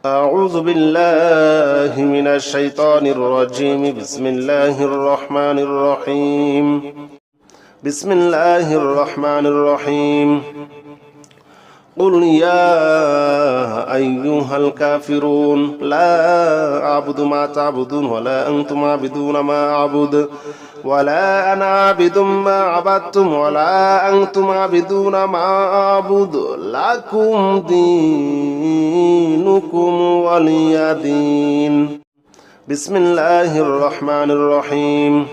أعوذ بالله من الشيطان الرجيم. بسم الله الرحمن الرحيم. بسم الله الرحمن الرحيم. قل يا أيها الكافرون لا أعبد ما تعبدون ولا أنتم عابدون ما أعبد ولا أنا عابد ما عبدتم ولا أنتم عابدون ما أعبد لكم دينكم ولي دين. بسم الله الرحمن الرحيم.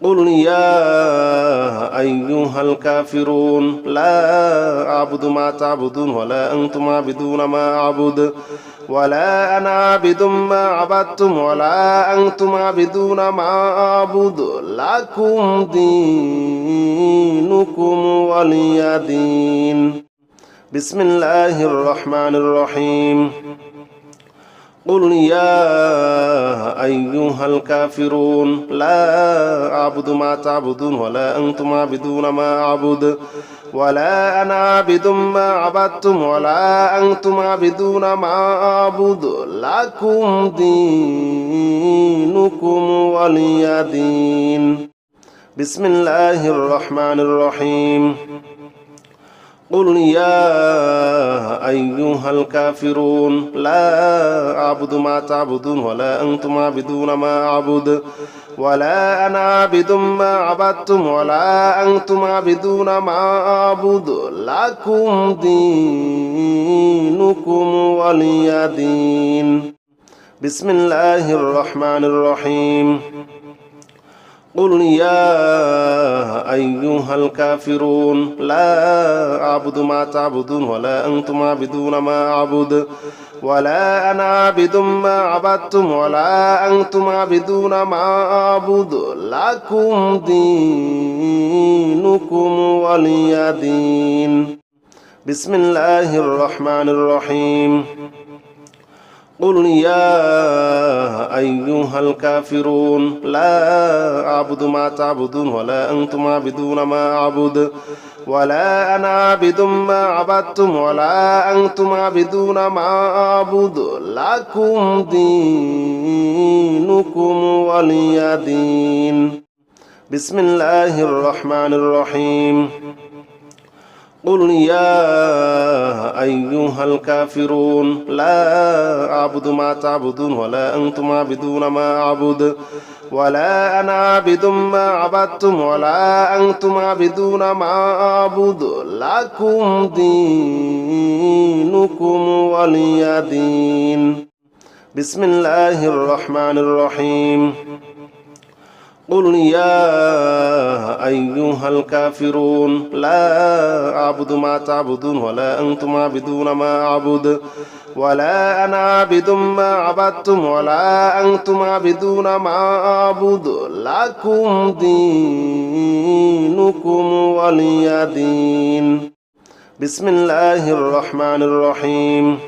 قل يا أيها الكافرون لا أعبد ما تعبدون ولا أنتم عابدون ما أعبد ولا أنا عابد ما عبدتم ولا أنتم عابدون ما أعبد لكم دينكم ولي دين. بسم الله الرحمن الرحيم. قل يا أيها الكافرون لا أعبد ما تعبدون ولا أنتم عابدون ما أعبد ولا أنا عابد ما عبدتم ولا أنتم عابدون ما أعبد لكم دينكم ولي دين. بسم الله الرحمن الرحيم. قل يا أيها الكافرون لا أعبد ما تعبدون ولا أنتم عابدون ما أعبد ولا أنا عابد ما عبدتم ولا أنتم عابدون ما أعبد لكم دينكم ولي دين. بسم الله الرحمن الرحيم. قل يا أيها الكافرون لا أعبد ما تعبدون ولا أنتم عابدون ما أعبد ولا أنا عابد ما عبدتم ولا أنتم عابدون ما أعبد لكم دينكم ولي دين. بسم الله الرحمن الرحيم. قل يا أيها الكافرون لا أعبد ما تعبدون ولا أنتم عابدون ما أعبد ولا أنا عابد ما عبدتم ولا أنتم عابدون ما أعبد لكم دينكم ولي دين. بسم الله الرحمن الرحيم. قل يا أيها الكافرون لا أعبد ما تعبدون ولا أنتم عابدون ما أعبد ولا أنا عابد ما عبدتم ولا أنتم عابدون ما أعبد لكم دينكم ولي دين. بسم الله الرحمن الرحيم. قل يا أيها الكافرون لا أعبد ما تعبدون ولا أنتم عابدون ما أعبد ولا أنا عابد ما عبدتم ولا أنتم عابدون ما أعبد لكم دينكم ولي دين. بسم الله الرحمن الرحيم.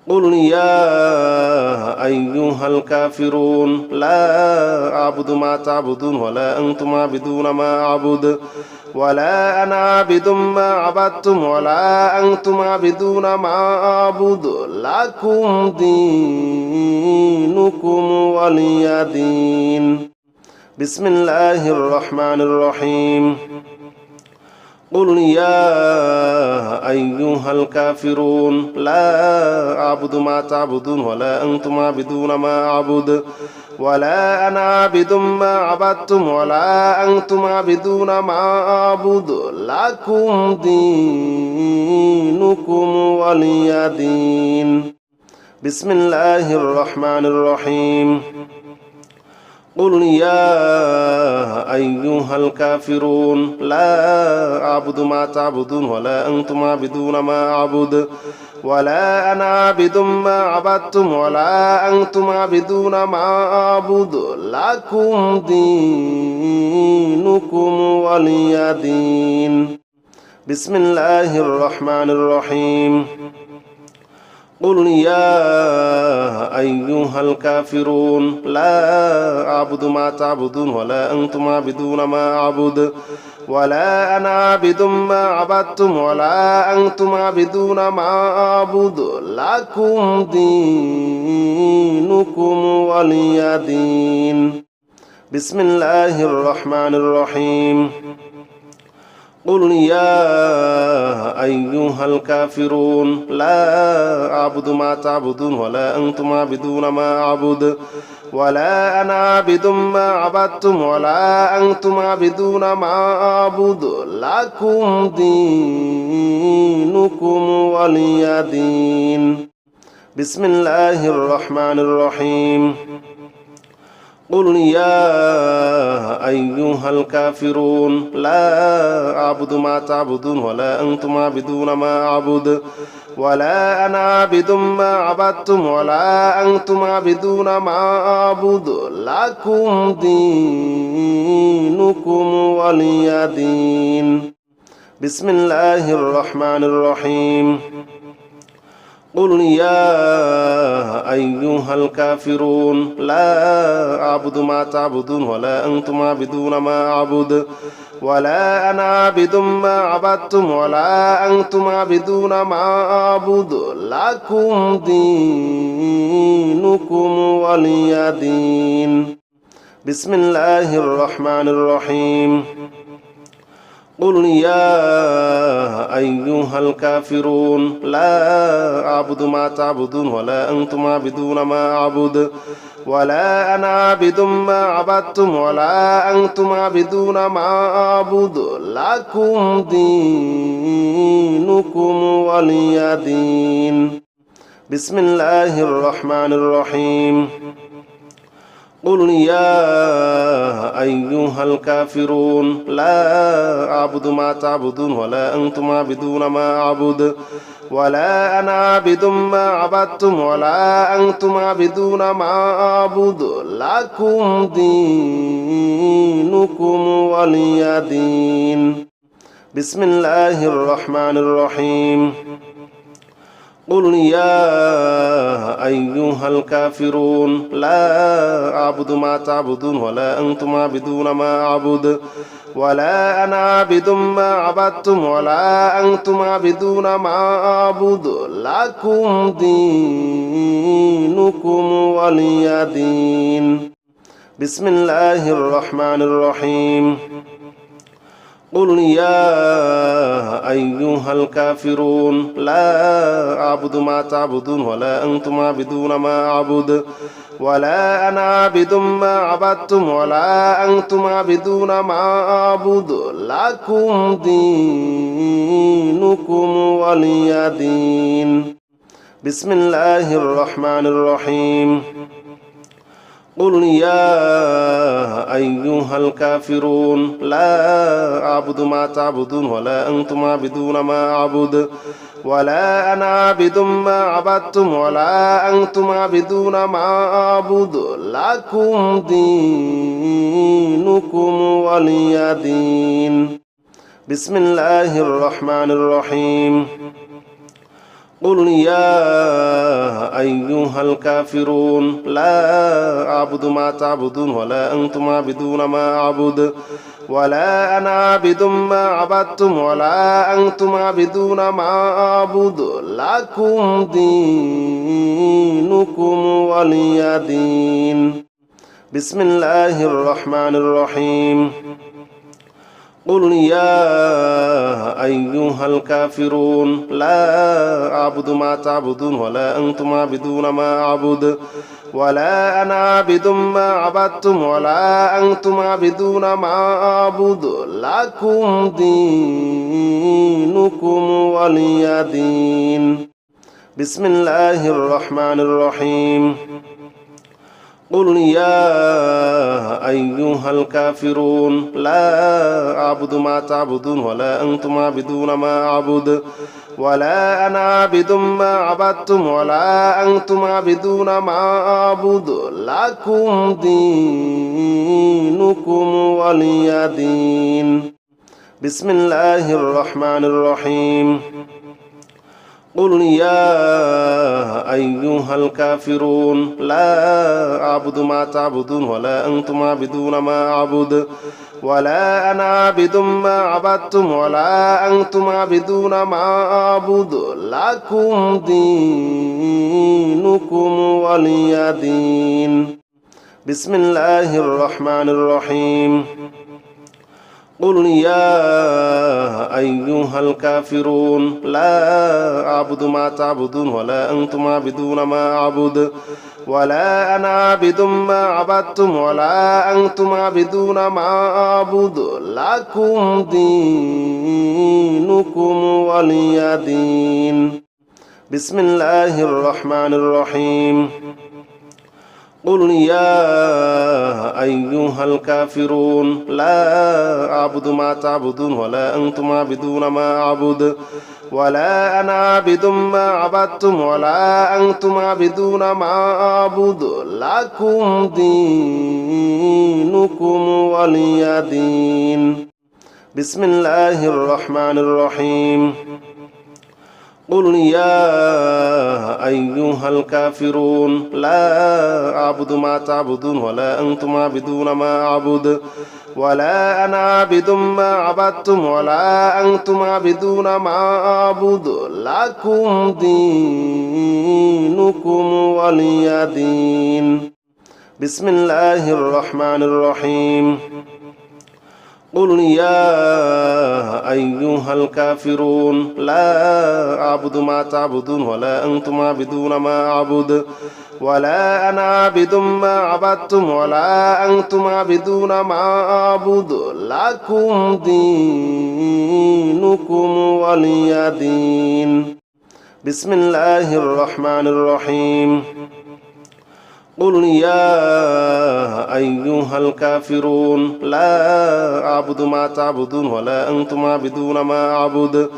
قل يا أيها الكافرون لا أعبد ما تعبدون ولا أنتم عابدون ما أعبد ولا أنا عابد ما عبدتم ولا أنتم عابدون ما أعبد لكم دينكم ولي دين. بسم الله الرحمن الرحيم. قل يا أيها الكافرون لا أعبد ما تعبدون ولا أنتم عابدون ما أعبد ولا أنا عابد ما عبدتم ولا أنتم عابدون ما أعبد لكم دينكم ولي دين. بسم الله الرحمن الرحيم. قل يا أيها الكافرون لا أعبد ما تعبدون ولا أنتم عابدون ما أعبد ولا أنا عابد ما عبدتم ولا أنتم عابدون ما أعبد لكم دينكم ولي دين. بسم الله الرحمن الرحيم. قل يا أيها الكافرون لا أعبد ما تعبدون ولا أنتم عابدون ما أعبد ولا أنا عابد ما عبدتم ولا أنتم عابدون ما أعبد لكم دينكم ولي دين. بسم الله الرحمن الرحيم. قل يا أيها الكافرون لا أعبد ما تعبدون ولا أنتم عابدون ما أعبد ولا أنا عابد ما عبدتم ولا أنتم عابدون ما أعبد لكم دينكم ولي دين. بسم الله الرحمن الرحيم. قل يا أيها الكافرون لا أعبد ما تعبدون ولا أنتم عابدون ما أعبد ولا أنا عابد ما عبدتم ولا أنتم عابدون ما أعبد لكم دينكم ولي دين. بسم الله الرحمن الرحيم. قل يا أيها الكافرون لا أعبد ما تعبدون ولا أنتم عابدون ما أعبد ولا أنا عابد ما عبدتم ولا أنتم عابدون ما أعبد لكم دينكم ولي دين. بسم الله الرحمن الرحيم. قل يا أيها الكافرون لا أعبد ما تعبدون ولا أنتم عابدون ما أعبد ولا أنا عابد ما عبدتم ولا أنتم عابدون ما أعبد لكم دينكم ولي دين. بسم الله الرحمن الرحيم. قل يا أيها الكافرون لا أعبد ما تعبدون ولا أنتم عابدون ما أعبد ولا أنا عابد ما عبدتم ولا أنتم عابدون ما أعبد لكم دينكم ولي دين. بسم الله الرحمن الرحيم. قل يا أيها الكافرون لا أعبد ما تعبدون ولا أنتم عابدون ما أعبد ولا أنا عابد ما عبدتم ولا أنتم عابدون ما أعبد لكم دينكم ولي دين. بسم الله الرحمن الرحيم. قل يا أيها الكافرون لا أعبد ما تعبدون ولا أنتم عابدون ما أعبد ولا أنا عابد ما عبدتم ولا أنتم عابدون ما أعبد لكم دينكم ولي دين. بسم الله الرحمن الرحيم. قل يا أيها الكافرون لا أعبد ما تعبدون ولا أنتم عابدون ما أعبد ولا أنا عابد ما عبدتم ولا أنتم عابدون ما أعبد لكم دينكم ولي دين. بسم الله الرحمن الرحيم. قل يا أيها الكافرون لا أعبد ما تعبدون ولا أنتم عابدون ما أعبد ولا أنا عابد ما عبدتم ولا أنتم عابدون ما أعبد لكم دينكم ولي دين. بسم الله الرحمن الرحيم. قل يا أيها الكافرون لا أعبد ما تعبدون ولا أنتم عابدون ما أعبد ولا أنا عابد ما عبدتم ولا أنتم عابدون ما أعبد لكم دينكم ولي دين. بسم الله الرحمن الرحيم. قل يا أيها الكافرون لا أعبد ما تعبدون ولا أنتم عابدون ما أعبد ولا أنا عابد ما عبدتم ولا أنتم عابدون ما أعبد لكم دينكم ولي دين. بسم الله الرحمن الرحيم. قل يا أيها الكافرون لا أعبد ما تعبدون ولا أنتم عابدون ما أعبد ولا أنا عابد ما عبدتم ولا أنتم عابدون ما أعبد لكم دينكم ولي دين. بسم الله الرحمن الرحيم. قل يا أيها الكافرون لا أعبد ما تعبدون ولا أنتم عابدون ما أعبد ولا أنا عابد ما عبدتم ولا أنتم عابدون ما أعبد لكم دينكم ولي دين. بسم الله الرحمن الرحيم. قل يا أيها الكافرون لا أعبد ما تعبدون ولا أنتم عابدون ما أعبد ولا أنا عابد ما عبدتم ولا أنتم عابدون ما أعبد لكم دينكم ولي دين. بسم الله الرحمن الرحيم. قل يا أيها الكافرون لا أعبد ما تعبدون ولا أنتم عابدون ما أعبد ولا أنا عابد ما عبدتم ولا أنتم عابدون ما أعبد لكم دينكم ولي دين. بسم الله الرحمن الرحيم. قل يا أيها الكافرون لا أعبد ما تعبدون ولا أنتم عابدون ما أعبد ولا أنا عابد ما عبدتم ولا أنتم عابدون ما أعبد لكم دينكم ولي دين. بسم الله الرحمن الرحيم. قل يا أيها الكافرون لا أعبد ما تعبدون ولا أنتم عابدون ما أعبد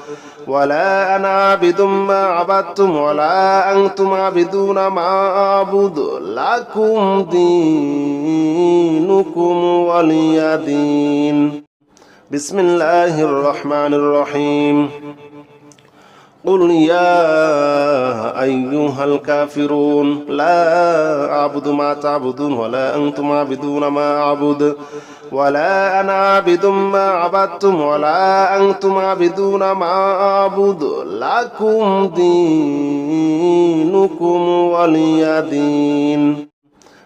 ولا أنا عابد ما عبدتم ولا أنتم عابدون ما أعبد لكم دينكم ولي دين. بسم الله الرحمن الرحيم. قل يا أيها الكافرون لا أعبد ما تعبدون ولا أنتم عابدون ما أعبد ولا أنا عابد ما عبدتم ولا أنتم عابدون ما أعبد لكم دينكم ولي دين.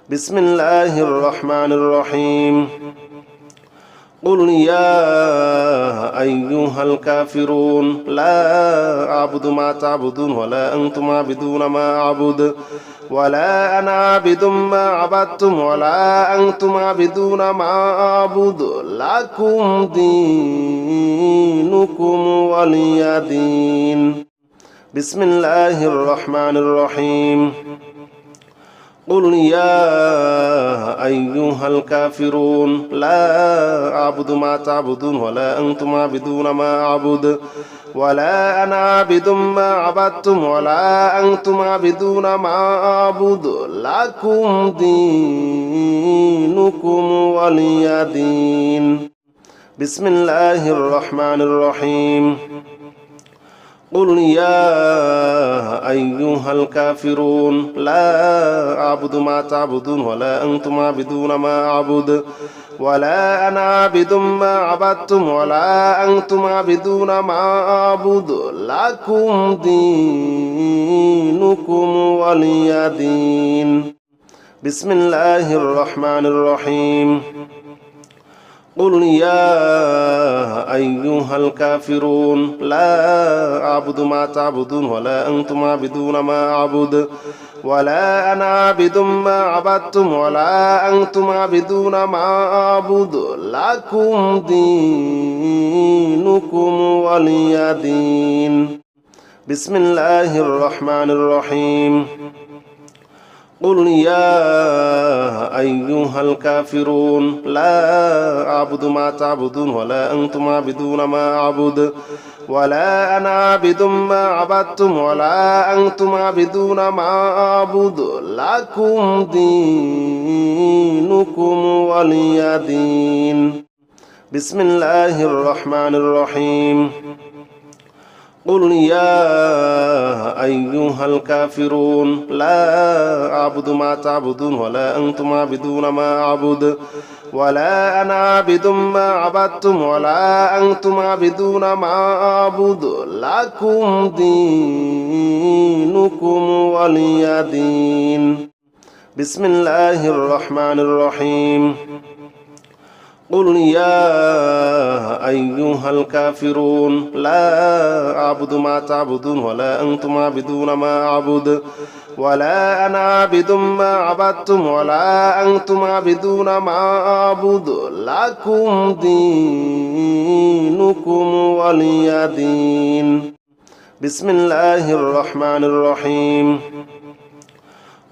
بسم الله الرحمن الرحيم. قل يا أيها الكافرون لا أعبد ما تعبدون ولا أنتم عابدون ما أعبد ولا أنا عابد ما عبدتم ولا أنتم عابدون ما أعبد لكم دينكم ولي دين. بسم الله الرحمن الرحيم. قل يا أيها الكافرون لا أعبد ما تعبدون ولا أنتم عابدون ما أعبد ولا أنا عابد ما عبدتم ولا أنتم عابدون ما أعبد لكم دينكم ولي دين. بسم الله الرحمن الرحيم. قل يا أيها الكافرون لا أعبد ما تعبدون ولا أنتم عابدون ما أعبد ولا أنا عابد ما عبدتم ولا أنتم عابدون ما أعبد لكم دينكم ولي دين. بسم الله الرحمن الرحيم. قل يا أيها الكافرون لا أعبد ما تعبدون ولا أنتم عابدون ما أعبد ولا أنا عابد ما عبدتم ولا أنتم عابدون ما أعبد لكم دينكم ولي دين. بسم الله الرحمن الرحيم. قل يا أيها الكافرون لا أعبد ما تعبدون ولا أنتم عابدون ما أعبد ولا أنا عابد ما عبدتم ولا أنتم عابدون ما أعبد لكم دينكم ولي دين. بسم الله الرحمن الرحيم. قل يا أيها الكافرون لا أعبد ما تعبدون ولا أنتم عابدون ما أعبد ولا أنا عابد ما عبدتم ولا أنتم عابدون ما أعبد لكم دينكم ولي دين. بسم الله الرحمن الرحيم. قل يا أيها الكافرون لا أعبد ما تعبدون ولا أنتم عابدون ما أعبد ولا أنا عابد ما عبدتم ولا أنتم عابدون ما أعبد لكم دينكم ولي دين. بسم الله الرحمن الرحيم.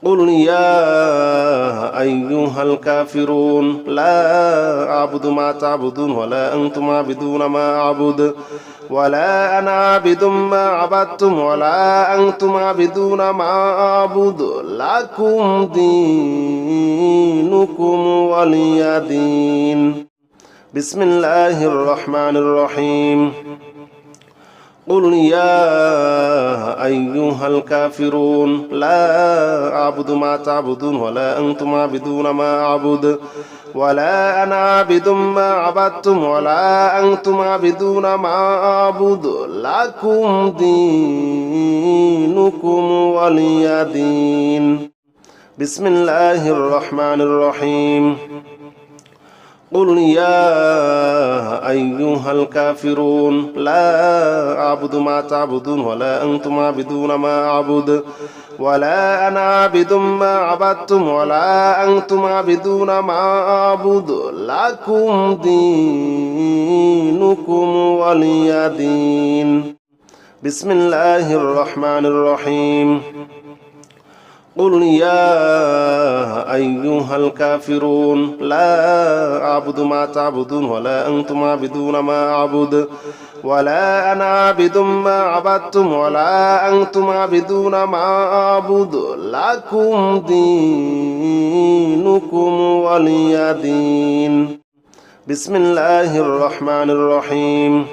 قل يا أيها الكافرون لا أعبد ما تعبدون ولا أنتم عابدون ما أعبد ولا أنا عابد ما عبدتم ولا أنتم عابدون ما أعبد لكم دينكم ولي دين. بسم الله الرحمن الرحيم. قل يا أيها الكافرون لا أعبد ما تعبدون ولا أنتم عابدون ما أعبد ولا أنا عابد ما عبدتم ولا أنتم عابدون ما أعبد لكم دينكم ولي دين. بسم الله الرحمن الرحيم. قل يا أيها الكافرون لا أعبد ما تعبدون ولا أنتم عابدون ما أعبد ولا أنا عابد ما عبدتم ولا أنتم عابدون ما أعبد لكم دينكم ولي دين. بسم الله الرحمن الرحيم. قل يا أيها الكافرون لا أعبد ما تعبدون ولا أنتم عابدون ما أعبد ولا أنا عابد ما عبدتم ولا أنتم عابدون ما أعبد لكم دينكم ولي دين. بسم الله الرحمن الرحيم.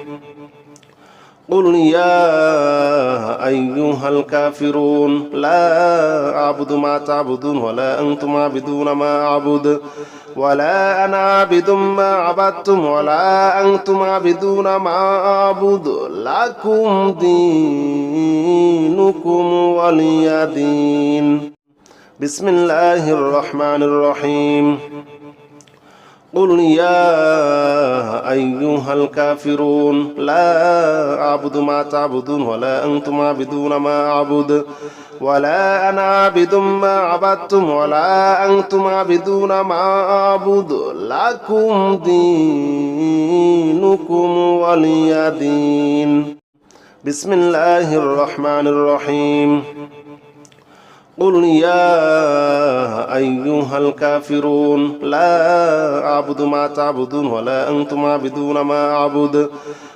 قل يا أيها الكافرون لا أعبد ما تعبدون ولا أنتم عابدون ما أعبد ولا أنا عابد ما عبدتم ولا أنتم عابدون ما أعبد لكم دينكم ولي دين. بسم الله الرحمن الرحيم. قل يا أيها الكافرون لا أعبد ما تعبدون ولا أنتم عابدون ما أعبد ولا أنا عابد ما عبدتم ولا أنتم عابدون ما أعبد لكم دينكم ولي دين. بسم الله الرحمن الرحيم. قل يا أيها الكافرون لا أعبد ما تعبدون ولا أنتم عابدون ما أعبد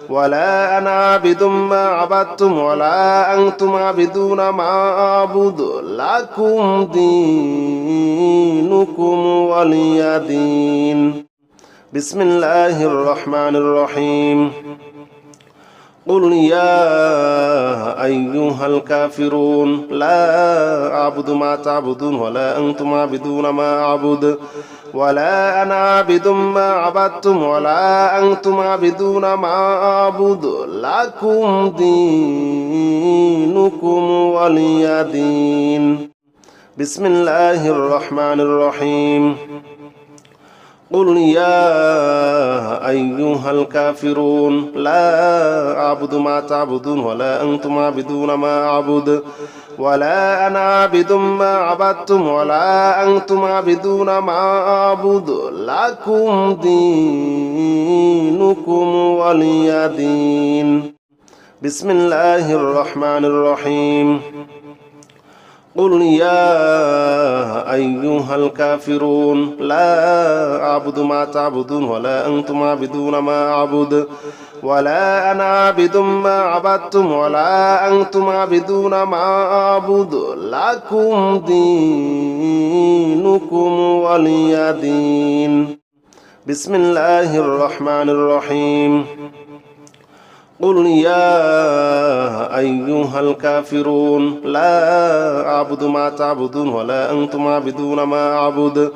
ولا أنا عابد ما عبدتم ولا أنتم عابدون ما أعبد لكم دينكم ولي دين. بسم الله الرحمن الرحيم. قل يا أيها الكافرون لا أعبد ما تعبدون ولا أنتم عابدون ما أعبد ولا أنا عابد ما عبدتم ولا أنتم عابدون ما أعبد لكم دينكم ولي دين. بسم الله الرحمن الرحيم. قل يا أيها الكافرون لا أعبد ما تعبدون ولا أنتم عابدون ما أعبد ولا أنا عابد ما عبدتم ولا أنتم عابدون ما أعبد لكم دينكم ولي دين. بسم الله الرحمن الرحيم. قل يا أيها الكافرون لا أعبد ما تعبدون ولا أنتم عابدون ما أعبد ولا أنا عابد ما عبدتم ولا أنتم عابدون ما أعبد لكم دينكم ولي دين. بسم الله الرحمن الرحيم. قل يا أيها الكافرون لا أعبد ما تعبدون ولا أنتم عابدون ما أعبد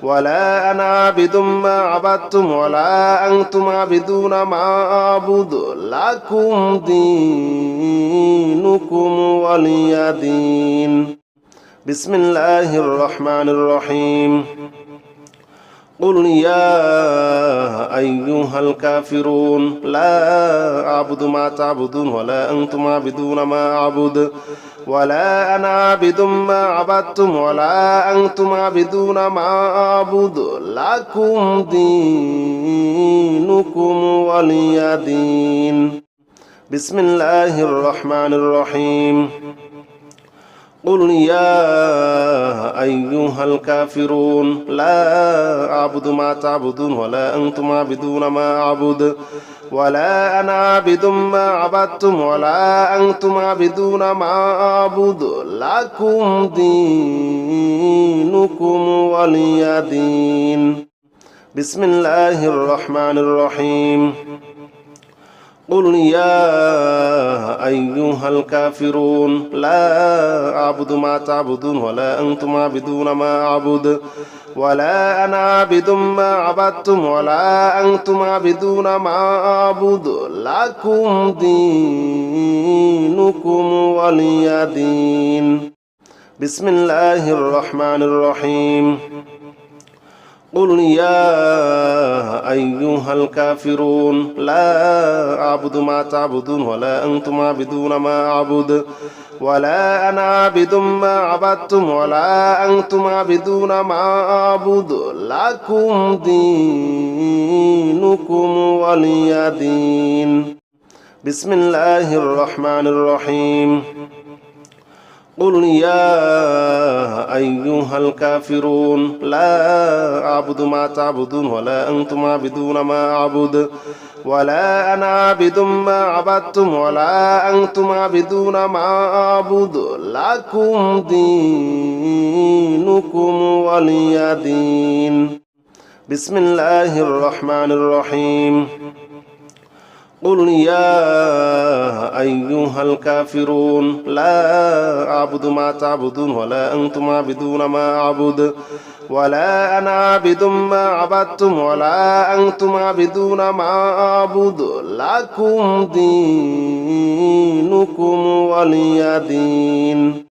ولا أنا عابد ما عبدتم ولا أنتم عابدون ما أعبد لكم دينكم ولي دين بسم الله الرحمن الرحيم قل يا أيها الكافرون لا أعبد ما تعبدون ولا أنتم عابدون ما أعبد ولا أنا عابد ما عبدتم ولا أنتم عابدون ما أعبد لكم دينكم ولي دين بسم الله الرحمن الرحيم قل يا أيها الكافرون لا أعبد ما تعبدون ولا أنتم عابدون ما أعبد ولا أنا عابد ما عبدتم ولا أنتم عابدون ما أعبد لكم دينكم ولي دين بسم الله الرحمن الرحيم قل يا أيها الكافرون لا أعبد ما تعبدون ولا أنتم عابدون ما أعبد ولا أنا عابد ما عبدتم ولا أنتم عابدون ما أعبد لكم دينكم ولي دين بسم الله الرحمن الرحيم قل يا أيها الكافرون لا أعبد ما تعبدون ولا أنتم عابدون ما أعبد ولا أنا عابد ما عبدتم ولا أنتم عابدون ما أعبد لكم دينكم ولي دين بسم الله الرحمن الرحيم قل يا أيها الكافرون لا أعبد ما تعبدون ولا أنتم عابدون ما أعبد ولا أنا عابد ما عبدتم ولا أنتم عابدون ما أعبد لكم دينكم ولي دين بسم الله الرحمن الرحيم قل يا أيها الكافرون لا أعبد ما تعبدون ولا أنتم عابدون ما أعبد ولا أنا عابد ما عبدتم ولا أنتم عابدون ما أعبد لكم دينكم ولي دين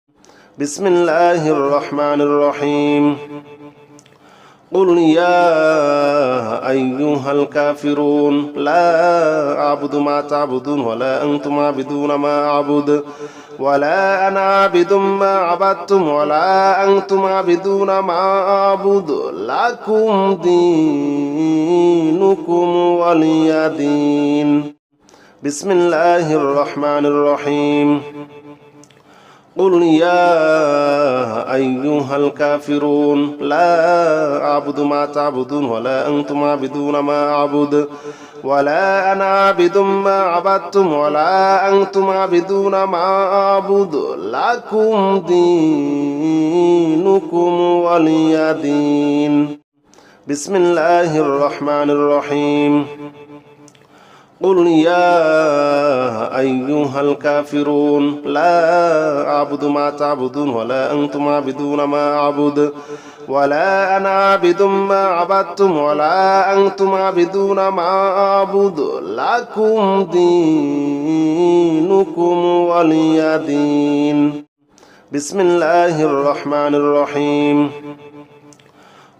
بسم الله الرحمن الرحيم قل يا أيها الكافرون لا أعبد ما تعبدون ولا أنتم عابدون ما أعبد ولا أنا عابد ما عبدتم ولا أنتم عابدون ما أعبد لكم دينكم ولي دين بسم الله الرحمن الرحيم قل يا أيها الكافرون لا أعبد ما تعبدون ولا أنتم عابدون ما أعبد ولا أنا عابد ما عبدتم ولا أنتم عابدون ما أعبد لكم دينكم ولي دين بسم الله الرحمن الرحيم قل يا أيها الكافرون لا أعبد ما تعبدون ولا أنتم عابدون ما أعبد ولا أنا عابد ما عبدتم ولا أنتم عابدون ما أعبد لكم دينكم ولي دين بسم الله الرحمن الرحيم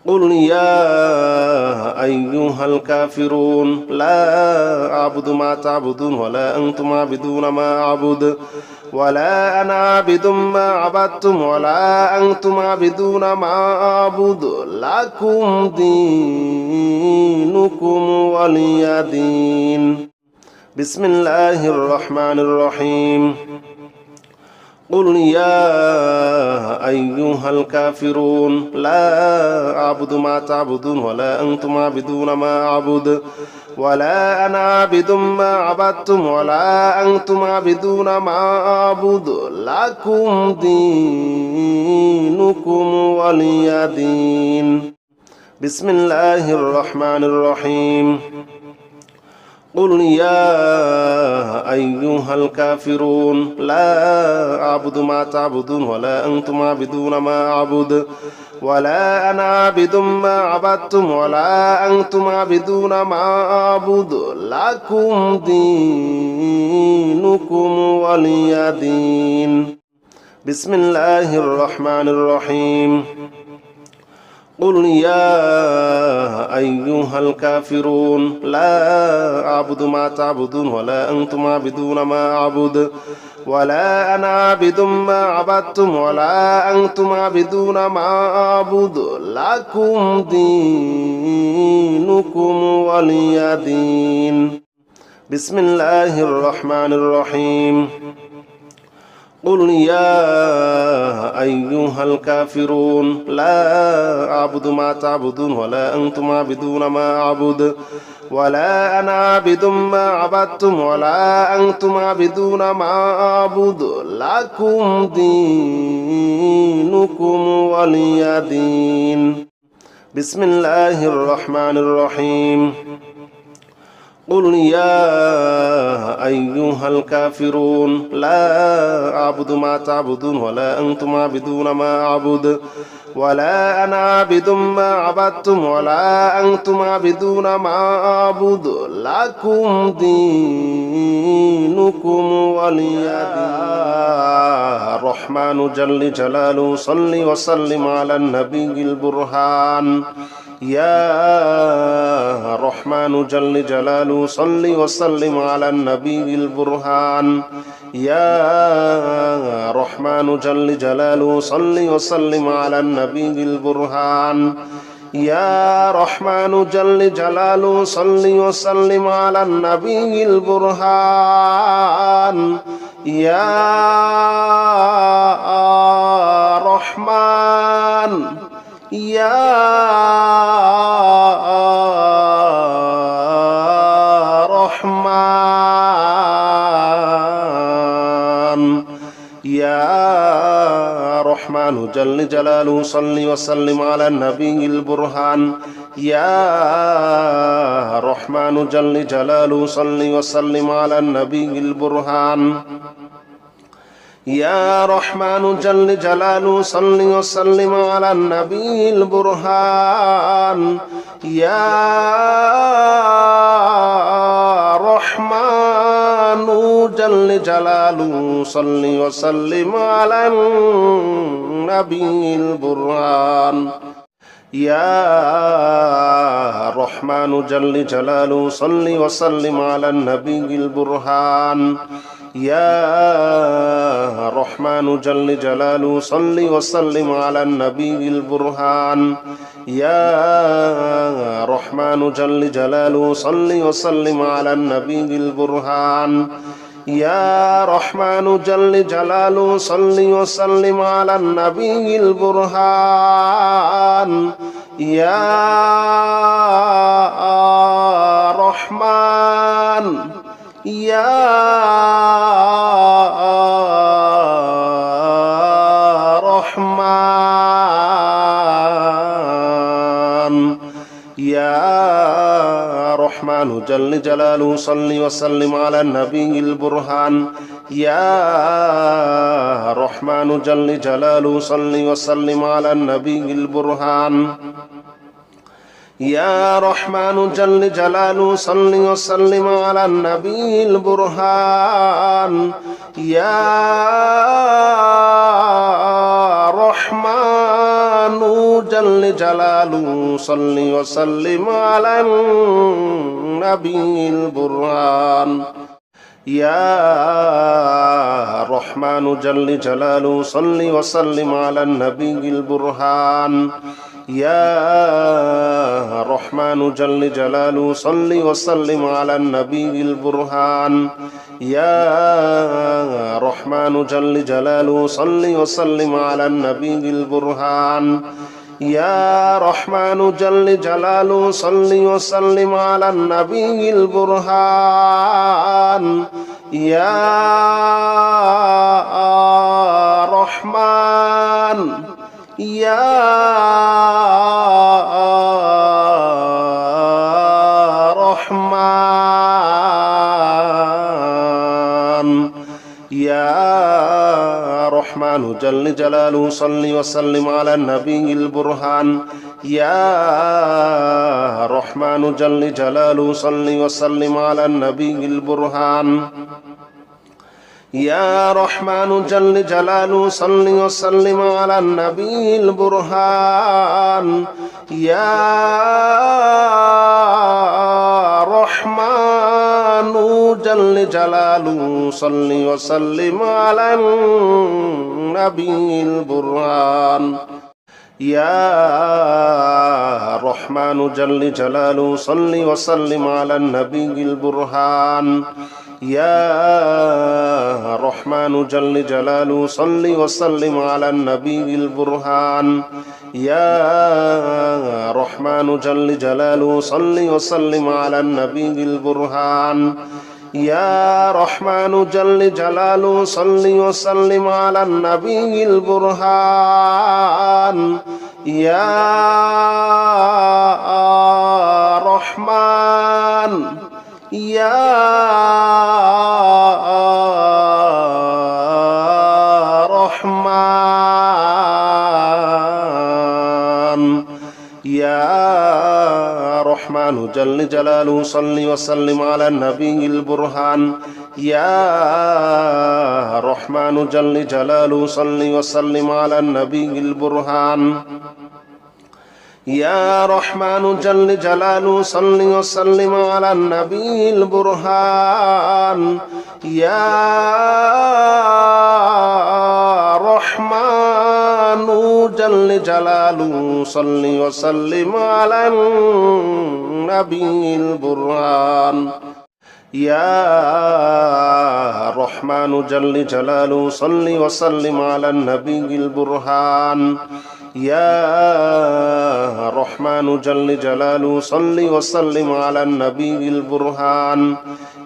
قل يا أيها الكافرون لا أعبد ما تعبدون ولا أنتم عابدون ما أعبد ولا أنا عابد ما عبدتم ولا أنتم عابدون ما أعبد لكم دينكم ولي دين بسم الله الرحمن الرحيم قل يا أيها الكافرون لا أعبد ما تعبدون ولا أنتم عابدون ما أعبد ولا أنا عابد ما عبدتم ولا أنتم عابدون ما أعبد لكم دينكم ولي دين بسم الله الرحمن الرحيم قل يا أيها الكافرون لا أعبد ما تعبدون ولا أنتم عابدون ما أعبد ولا أنا عابد ما عبدتم ولا أنتم عابدون ما أعبد لكم دينكم ولي دين بسم الله الرحمن الرحيم قل يا أيها الكافرون لا أعبد ما تعبدون ولا أنتم عابدون ما أعبد ولا أنا عابد ما عبدتم ولا أنتم عابدون ما أعبد لكم دينكم ولي دين بسم الله الرحمن الرحيم قل يا أيها الكافرون لا أعبد ما تعبدون ولا أنتم عابدون ما أعبد ولا أنا عابد ما عبدتم ولا أنتم عابدون ما أعبد لكم دينكم ولي دين بسم الله الرحمن الرحيم قل يا أيها الكافرون لا أعبد ما تعبدون ولا أنتم عابدون ما أعبد ولا أنا عابد ما عبدتم ولا أنتم عابدون ما أعبد لكم دينكم ولي دين الرحمن جل جلاله صل وسلم على النبي البرهان يا رحمن جل جلاله صل وسلم على النبي البرهان يا رحمن جل جلاله صل وسلم على النبي البرهان يا رحمن جل جلاله صل وسلم على النبي البرهان يا رحمن يا رحمن يا رحمن جل جلاله صل وسلم على النبي البرهان يا رحمن جل جلاله صل وسلم على النبي البرهان يا رحمن جل جلاله صل وسلم على النبي البرهان يا رحمن جل جلاله صل وسلم على النبي البرهان يا رحمن جل جلاله صل وسلم على النبي البرهان يا رحمن جل جلاله صل وسلم على النبي البرهان يا رحمن جل جلاله صل وسلم على النبي البرهان يا رحمن جل جلاله صل وسلم على النبي البرهان يا رحمن يا رحمن يا رحمن جل جلاله صل وسلم على النبي البرهان يا رحمن جل جلاله صل وسلم على النبي البرهان يا رحمن جل جلاله صل وسلم على النبي البرهان يا رحمن جل جلاله صل وسلم على النبي البرهان يا رحمن جل جلاله صل وسلم على النبي البرهان يا رحمن جل جلاله صل وسلم على النبي البرهان يا رحمن جل جلاله صل وسلم على النبي البرهان يا رحمن جل جلاله صل وسلم على النبي البرهان يا رحمن يا رحمن رحمن جل جلاله صل وسلم على النبي البرهان يا رحمن جل جلاله صل وسلم على النبي البرهان يا رحمن جل جلاله صل وسلم على النبي البرهان يا رحمن جل جلاله صل وسلم على النبي البرهان يا رحمن جل جلاله صل وسلم على النبي البرهان يا رحمن جل جلاله صل وسلم على النبي البرهان يا رحمن جل جلاله صل وسلم على النبي البرهان يا رحمن جل جلاله صل وسلم على النبي البرهان يا رحمن يا رحمن يا رحمن جل جلاله صل وسلم على النبي البرهان يا رحمن جل جلاله صل وسلم على النبي البرهان يا رحمن جل جلاله صل وسلم على النبي البرهان يا رحمن جل جلاله صل وسلم على النبي البرهان يا رحمن جل جلاله صل وسلم على النبي البرهان يا رحمن جل جلاله صل وسلم على النبي البرهان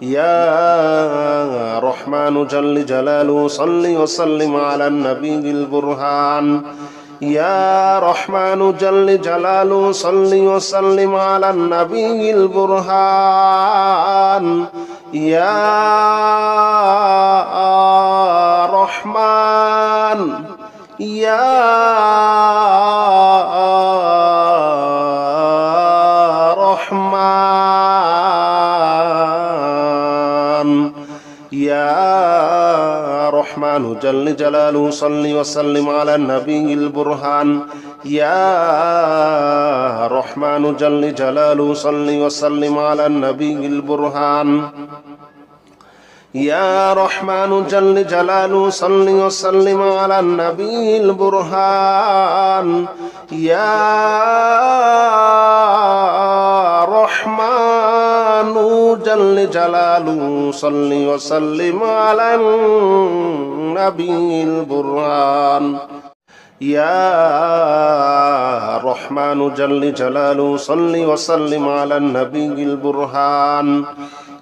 يا رحمن جل جلاله صل وسلم على النبي البرهان يا رحمن جل جلاله صل وسلم على النبي البرهان يا رحمن يا رحمن يا رحمن جل جلاله صل وسلم على النبي البرهان يا رحمن جل جلاله صل وسلم على النبي البرهان يا رحمن جل جلاله صل وسلم على النبي البرهان يا رحمن جل جلاله صل وسلم على النبي البرهان يا رحمن جل جلاله صل وسلم على النبي البرهان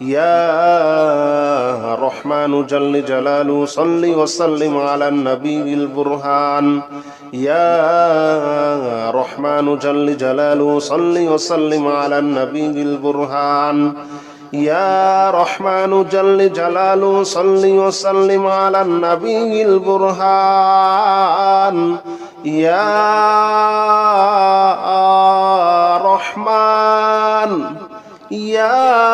يا رحمن جل جلاله صل وسلم على النبي البرهان يا رحمن جل جلاله صل وسلم على النبي البرهان يا رحمن جل جلاله صل وسلم على النبي البرهان يا رحمن يا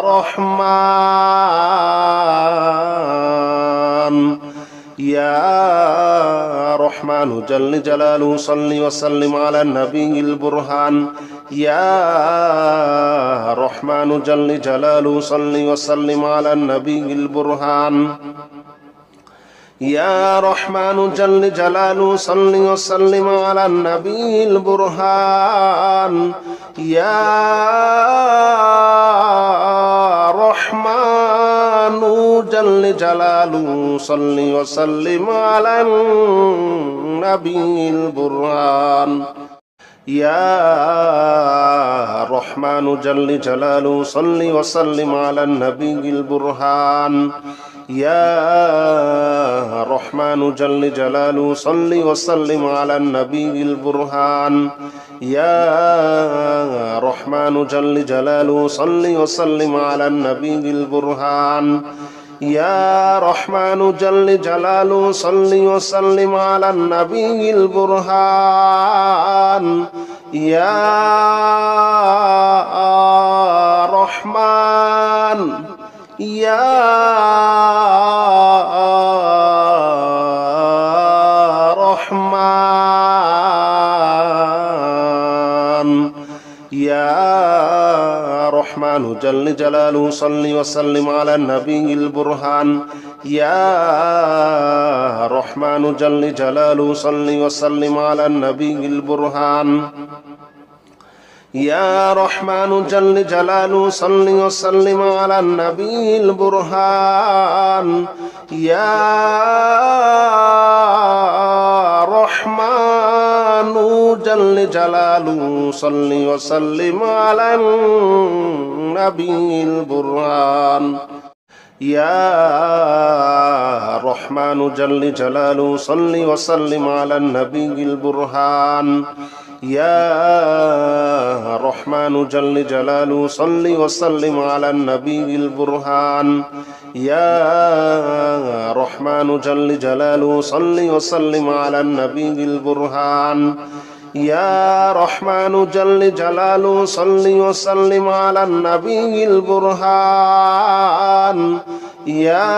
رحمن يا رحمن جل جلاله صل وسلم على النبي البرهان يا رحمن جل جلاله صل وسلم على النبي البرهان يا رحمن جل جلاله صل وسلم على النبي البرهان يا رحمن جل جلاله صل وسلم على النبي البرهان يا رحمن جل جلاله صل وسلم على النبي البرهان يا رحمن جل جلاله صل وسلم على النبي البرهان يا رحمن جل جلاله صل وسلم على النبي البرهان يا رحمن جل جلاله صل وسلم على النبي البرهان يا رحمن يا رحمن يا رحمن جل جلاله صل وسلم على النبي البرهان يا رحمن جل جلاله صل وسلم على النبي البرهان يا رحمن جل جلاله صل وسلم على النبي البرهان يا رحمن جل جلاله صل وسلم على النبي البرهان يا رحمن جل جلاله صل وسلم على النبي البرهان يا رحمن جل جلاله صل وسلم على النبي البرهان يا رحمن جل جلاله صل وسلم على النبي البرهان يا رحمن جل جلاله صل وسلم على النبي البرهان يا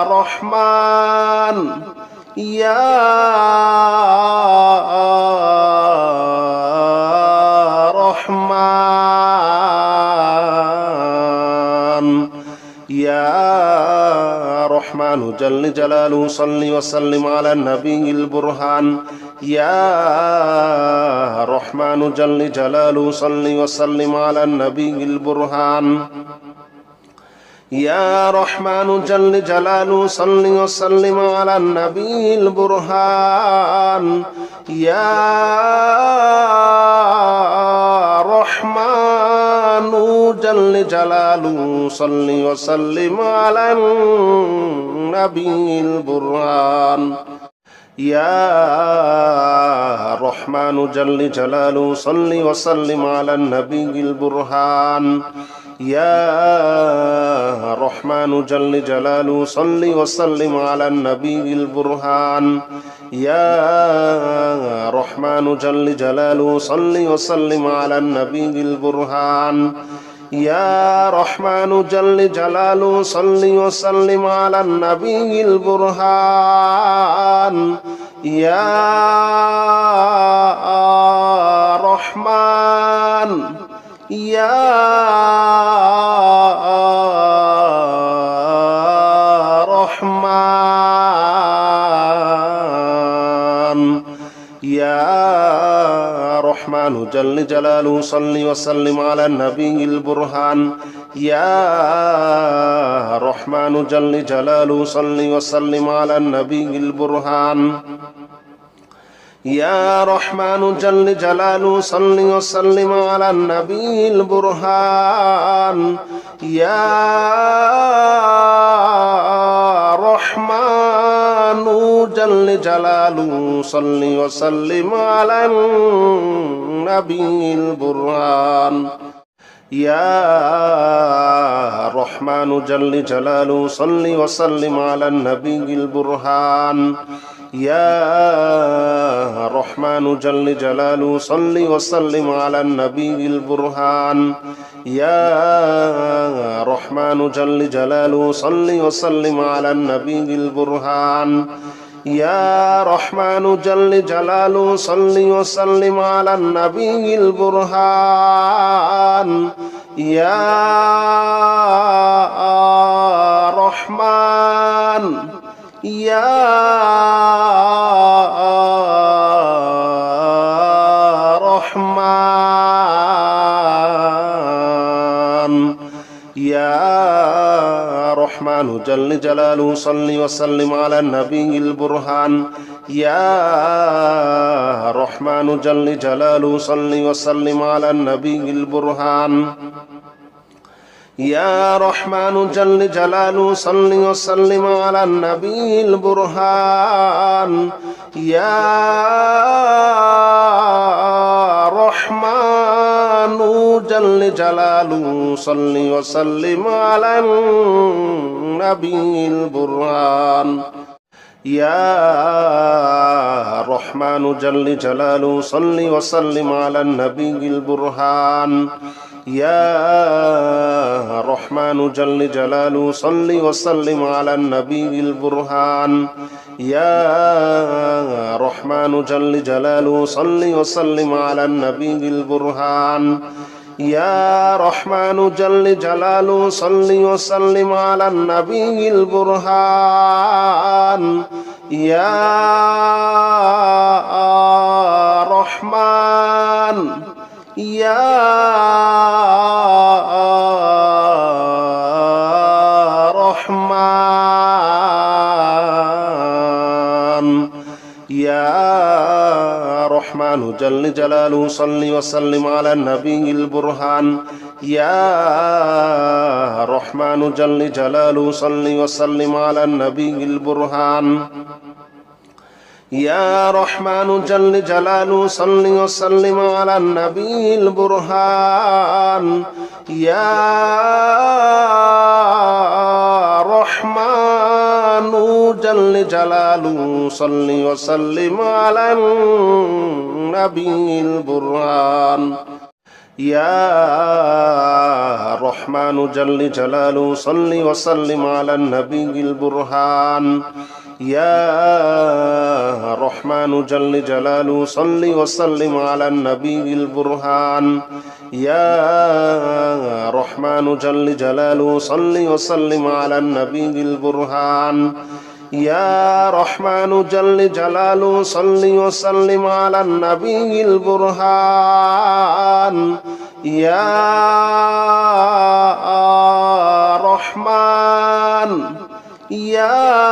رحمن يا رحمن يا رحمن جل جلاله صل وسلم على النبي البرهان يا رحمن جل جلاله صل وسلم على النبي البرهان يا رحمن جل جلاله صل وسلم على النبي البرهان يا رحمن جل جلاله صل وسلم على النبي البرهان يا رحمن جل جلاله صل وسلم على النبي البرهان يا رحمن جل جلاله صل وسلم على النبي البرهان يا رحمن جل جلاله صل وسلم على النبي البرهان يا رحمن جل جلاله صل وسلم على النبي البرهان يا رحمن يا رحمن يا رحمن جل جلاله صل وسلم على النبي البرهان يا رحمن جل جلاله صل وسلم على النبي البرهان يا رحمن جل جلاله صل وسلم على النبي البرهان يا رحمن جل جلاله صل وسلم على النبي البرهان يا رحمن جل جلاله صل وسلم على النبي البرهان يا رحمن جل جلاله صل وسلم على النبي البرهان يا رحمن جل جلاله صل وسلم على النبي البرهان يا رحمن جل جلاله صل وسلم على النبي البرهان يا رحمن يا رحمن يا رحمن جل جلاله صل وسلم على النبي البرهان يا رحمن جل جلاله صل وسلم على النبي البرهان يا رحمن جل جلاله صل وسلم على النبي البرهان يا رحمن جل جلاله صل وسلم على النبي البرهان يا رحمن جل جلاله صل وسلم على النبي البرهان يا رحمن جل جلاله صل وسلم على النبي البرهان يا رحمن جل جلاله صل وسلم على النبي البرهان يا رحمن جل جلاله صل وسلم على النبي البرهان يا رحمن يا رحمن يا رحمن جل جلاله صل وسلم على النبي البرهان يا رحمن جل جلاله صل وسلم على النبي البرهان يا رحمن جل جلاله صل وسلم على النبي البرهان يا رحمن جل جلاله صل وسلم على النبي البرهان يا رحمن جل جلاله صل وسلم على النبي البرهان يا رحمن جل جلاله صل وسلم على النبي البرهان يا رحمن جل جلاله صل وسلم على النبي البرهان يا رحمن جل جلاله صل وسلم على النبي البرهان يا رحمن يا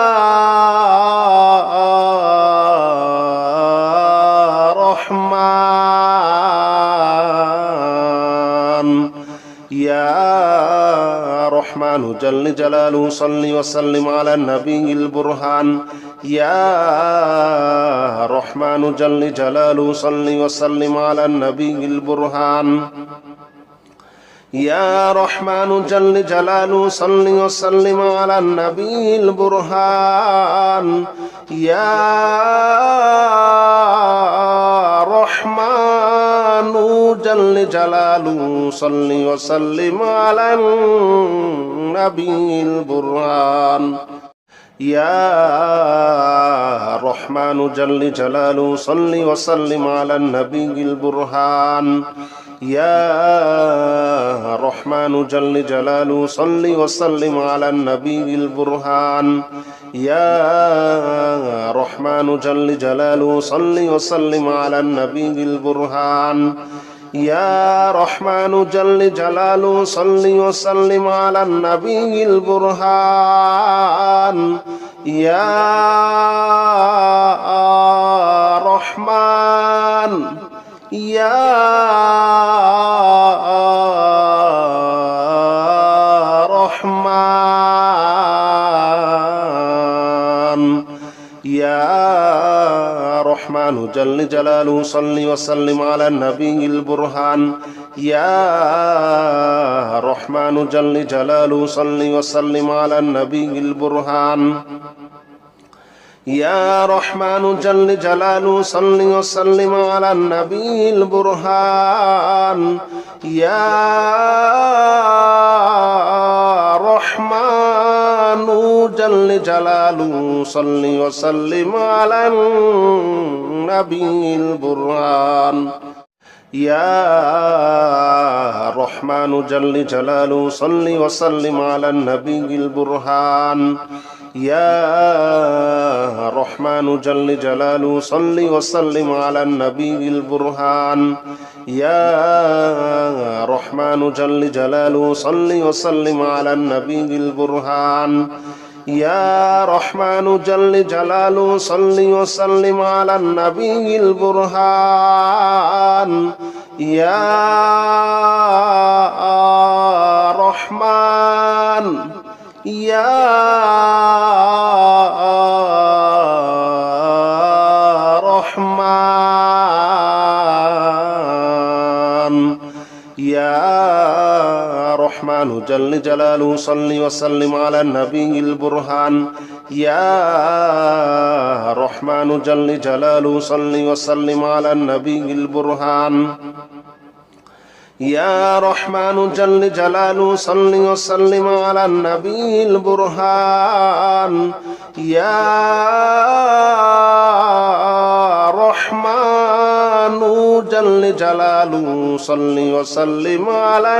رحمن يا رحمن جل جلاله صل وسلم على النبي البرهان يا رحمن جل جلاله صل وسلم على النبي البرهان يا رحمن جل جلاله صل وسلم على النبي البرهان يا رحمن جل جلاله صل وسلم على النبي البرهان يا رحمن جل جلاله صل وسلم على النبي البرهان يا رحمن جل جلاله صل وسلم على النبي البرهان يا رحمن جل جلاله صل وسلم على النبي البرهان يا رحمن جل جلاله صل وسلم على النبي البرهان يا رحمن يا رحمن يا رحمن جل جلاله صل وسلم على النبي البرهان يا رحمن جل جلاله صل وسلم على النبي البرهان يا رحمن جل جلاله صل وسلم على النبي البرهان يا رحمن جل جلاله صل وسلم على النبي البرهان يا رحمن جل جلاله صل وسلم على النبي البرهان يا رحمن جل جلاله صل وسلم على النبي البرهان يا رحمن جل جلاله صل وسلم على النبي البرهان يا رحمن جل جلاله صل وسلم على النبي البرهان ইয়া রহমান ইয়া রহমান ইয়া রহমান জল জলালু সাল্লি ওয়া সাল্লিম আলা নবিয়িল বুরহান ইয়া রহমান জল জলালু সাল্লি ওয়া সাল্লিম আলা নবিয়িল বুরহান ইয়া রহমান জল জলালু সাল্লি ওয়া সাল্লিম আলা নবিয়িল বুরহান ইয়া রহমান জল জলালু সাল্লি ওয়া সাল্লিম আলা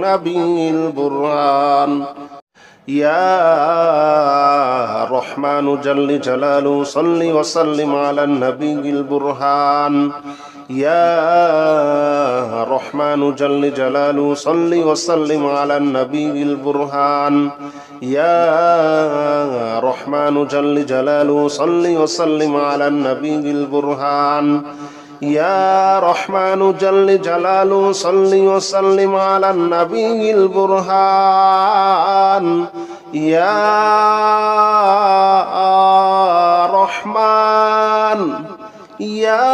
নবিয়িল বুরহান ইয়া রহমান জল জলালু সাল্লি ওয়া সাল্লিম আলা নবিয়িল বুরহান ইয়া রহমান জল জলালু সাল্লি ওয়া সাল্লিম আলা নবিয়িল বুরহান ইয়া রহমান জল জলালু সাল্লি ওয়া সাল্লিম আলা নবিয়িল বুরহান ইয়া রহমান জল জলালু সাল্লি ওয়া সাল্লিম আলা নবিয়িল বুরহান ইয়া রহমান ইয়া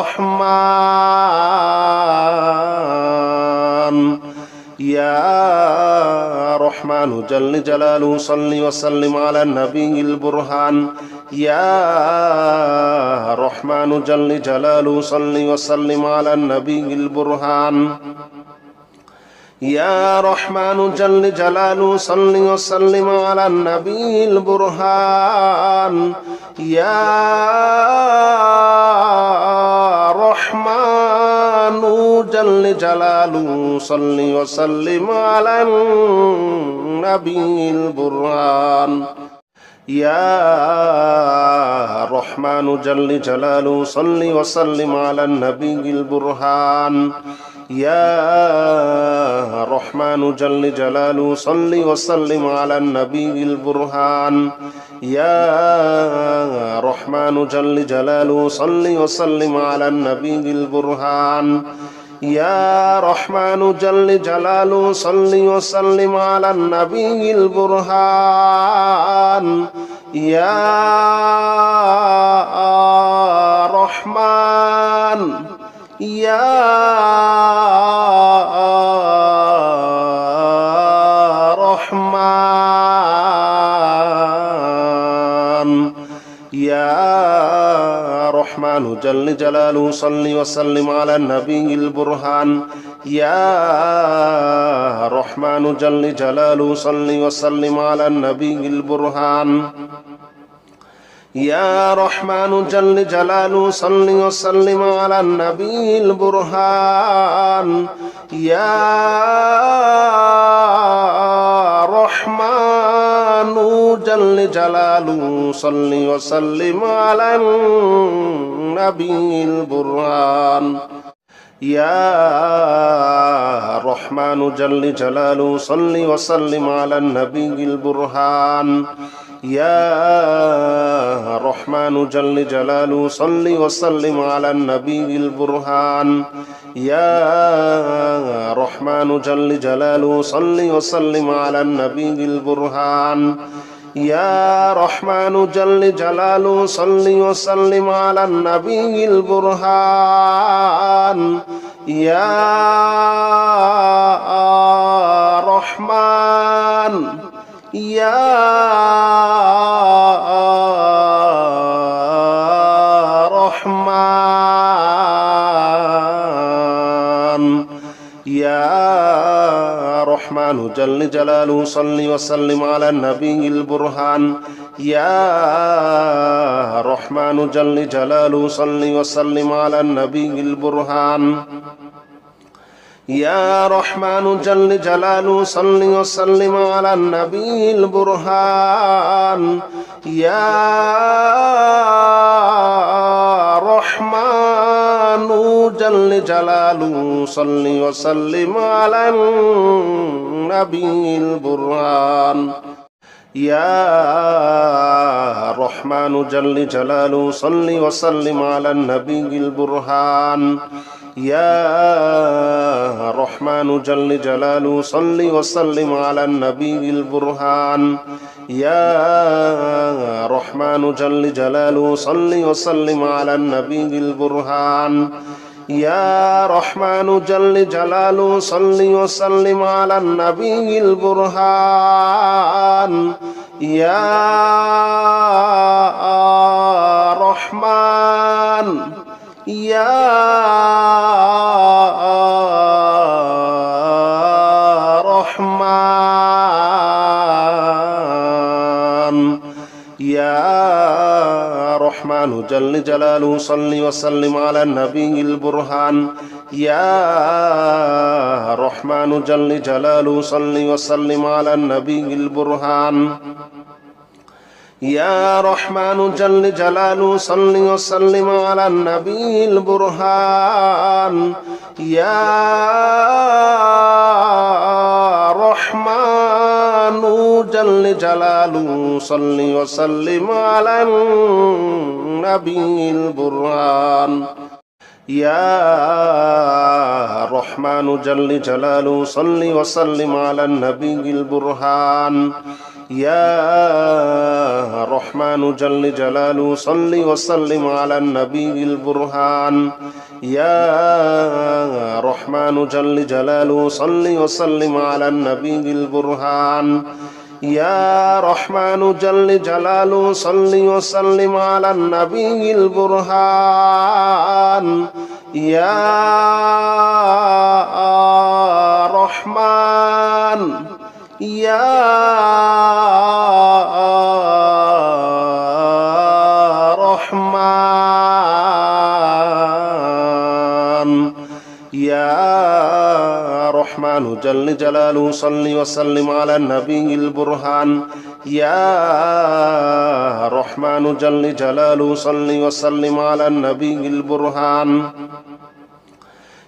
রহমান ইয়া রহমান জল জলালু সাল্লি ওয়া সাল্লিম আলা নবিয়িল বুরহান ইয়া রহমান জল জলালু সাল্লি ওয়া সাল্লিম আলা নবিয়িল বুরহান ইয়া রহমান জল জলালু সাল্লি ওয়া সাল্লিম আলা নবিয়িল বুরহান ইয়া রহমান জল জলালু সাল্লি ওয়া সাল্লিম আলা নবিয়িল বুরহান ইয়া রহমান জল জলালু সাল্লি ওয়া সাল্লিম আলা নবিয়িল বুরহান ইয়া রহমান জল জলালু সাল্লি ওয়া সাল্লিম আলা নবিয়িল বুরহান ইয়া রহমান জল জলালু সাল্লি ওয়া সাল্লিম আলা নবিয়িল বুরহান ইয়া রহমান জল জলালু সাল্লি ওয়া সাল্লিম আলা নবিয়িল বুরহান ইয়া রহমান ইয়া রহমান ইয়া রহমান জল জলালু সাল্লি ওয়া সাল্লিম আলা নবিয়িল বুরহান ইয়া রহমান জল জলালু সাল্লি ওয়া সাল্লিম আলা নবিয়িল বুরহান ইয়া রহমান জল জলালু সাল্লি ওয়া সাল্লিম আলা নবিয়িল বুরহান ইয়া রহমান জল জলালু সাল্লি ওয়া সাল্লিম আলা নবিয়িল বুরহান ইয়া রহমান জল জলালু সাল্লি ওয়া সাল্লিম আলা নবিয়িল বুরহান ইয়া রহমান জল জলালু সাল্লি ওয়া সাল্লিম আলা নবিয়িল বুরহান ইয়া রহমান জল জলালু সাল্লি ওয়া সাল্লিম আলা নবিয়িল বুরহান ইয়া রহমান জল জলালু সাল্লি ওয়া সাল্লিম আলা নবিয়িল বুরহান ইয়া রহমান জল জলালু সাল্লি ওয়া সাল্লিম আলা নবিয়িল বুরহান ইয়া রহমান জল জলালু সাল্লি ওয়া সাল্লিম আলা নবিয়িল বুরহান ইয়া রহমান জল জলালু সাল্লি ওয়া সাল্লিম আলা নবিয়িল বুরহান ইয়া রহমান জল জলালু সাল্লি ওয়া সাল্লিম আলা নবিয়িল বুরহান ইয়া রহমান ইয়া রহমান ইয়া রহমান জল জলালু সাল্লি ওয়া সাল্লিম আলা নবিয়িল বুরহান ইয়া রহমান জল জলালু সাল্লি ওয়া সাল্লিম আলা নবিয়িল বুরহান ইয়া রহমান জল জলালু সাল্লি ওয়া সাল্লিম আলা নবিয়িল বুরহান ইয়া রহমান জল জলালু সাল্লি ওয়া সাল্লিম আলা নবিয়িল বুরহান يا رحمن جل جلاله صل وسلم على النبي البرهان يا رحمن جل جلاله صل وسلم على النبي البرهان يا رحمن جل جلاله صل وسلم على النبي البرهان يا رحمن جل جلاله صل وسلم على النبي البرهان يا رحمن يا رحمن يا رحمن جل جلاله صل وسلم على النبي البرهان يا رحمن جل جلاله صل وسلم على النبي البرهان يا رحمن جل جلاله صل وسلم على النبي البرهان يا رحمن جل جلاله صل وسلم على النبي البرهان يا رحمن جل جلاله صل وسلم على النبي البرهان يا رحمن جل جلاله صل وسلم على النبي البرهان يا رحمن جل جلاله صل وسلم على النبي البرهان يا رحمن جل جلاله صل وسلم على النبي البرهان يا رحمن يا رحمن يا رحمن جل جلاله صل وسلم على النبي البرهان يا رحمن جل جلاله صل وسلم على النبي البرهان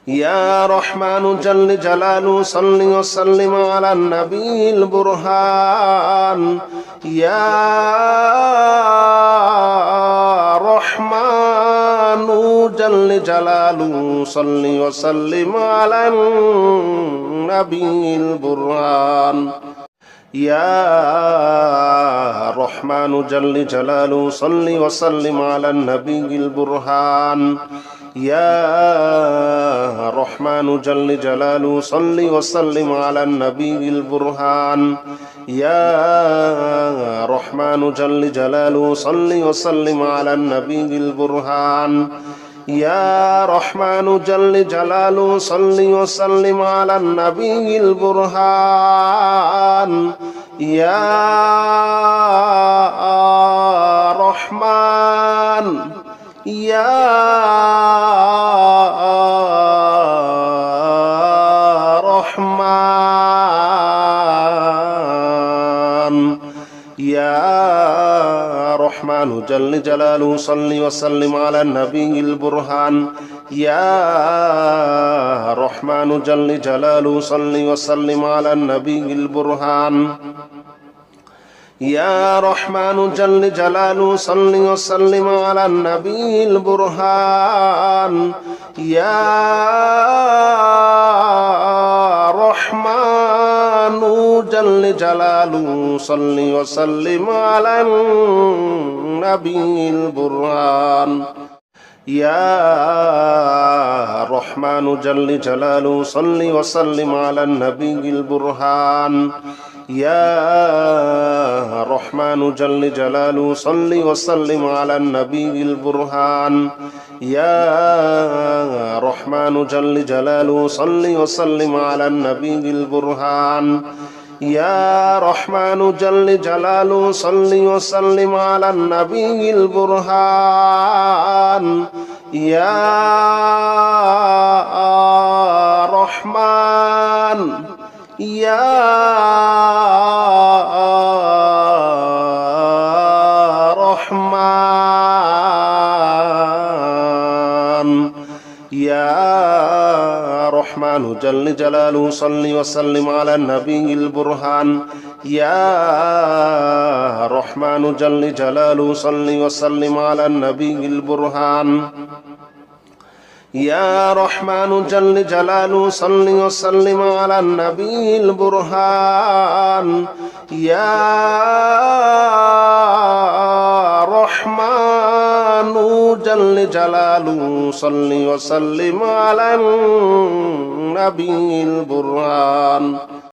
يا رحمن جل جلاله صل وسلم على النبي البرهان يا رحمن جل جلاله صل وسلم على النبي البرهان يا رحمن جل جلاله صل وسلم على النبي البرهان يا رحمن جل جلاله صل وسلم على النبي البرهان يا رحمن جل جلاله صل وسلم على النبي البرهان يا رحمن جل جلاله صل وسلم على النبي البرهان يا رحمن يا رحمن يا رحمن جل جلاله صل وسلم على النبي البرهان يا رحمن جل جلاله صل وسلم على النبي البرهان يا رحمن جل جلاله صل وسلم على النبي البرهان يا رحمن جل جلاله صل وسلم على النبي البرهان يا رحمن جل جلاله صل وسلم على النبي البرهان يا رحمن جل جلاله صل وسلم على النبي البرهان يا رحمن جل جلاله صل وسلم على النبي البرهان يا رحمن جل جلاله صل وسلم على النبي البرهان يا رحمن يا رحمن يا رحمن جل جلاله صل وسلم على النبي البرهان يا رحمن جل جلاله صل وسلم على النبي البرهان يا رحمن جل جلاله صل وسلم على النبي البرهان يا رحمن جل جلاله صل وسلم على النبي البرهان